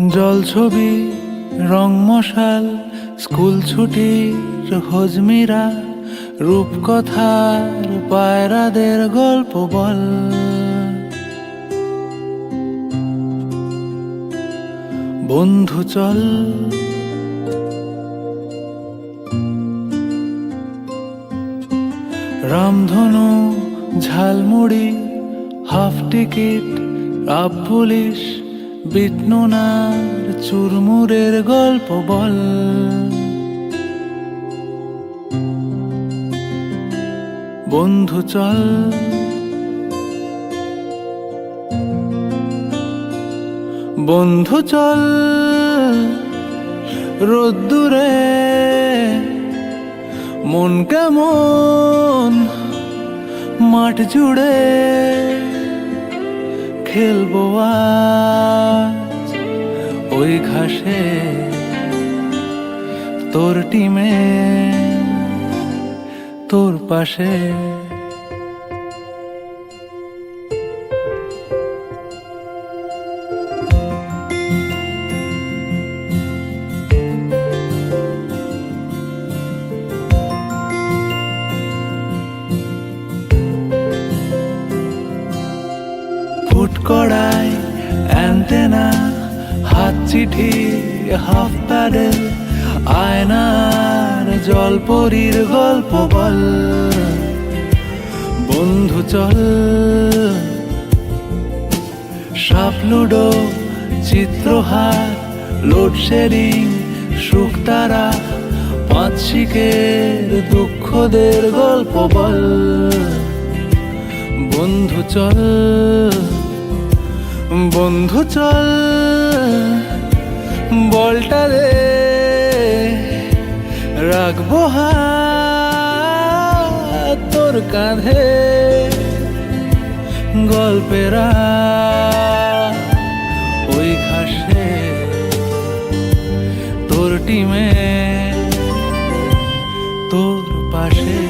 জলছবি রং মশাল স্কুল ছুটির হজমিরা রূপকথার পায়রাদের গল্প বল। বন্ধু চল রামধনু jhalmuri half ticket up police বিটনুনার চুরমুরের গল্প বল। বন্ধু চল বন্ধু চল রোদ্দুরে মন কেমন মাঠ জুড়ে খেলবো আজ ওই ঘাসে তোর টিমে তোর পাশে। ফুট কড়াই অ্যান্টেনা হাত চিঠি হাফ প্যাডেল আয়নার জলপরীর গল্প বল। বন্ধু চল সাপ লুডো চিত্রহার লোডশেডিং শুকতারা পাঁচ শিকের দুঃখদের গল্প বল। বন্ধু চল বন্ধু চল বলটা দে রাখবো হাত তোর কাঁধে গল্পেরা ওই ঘাসে তোর টিমে তোর পাশে।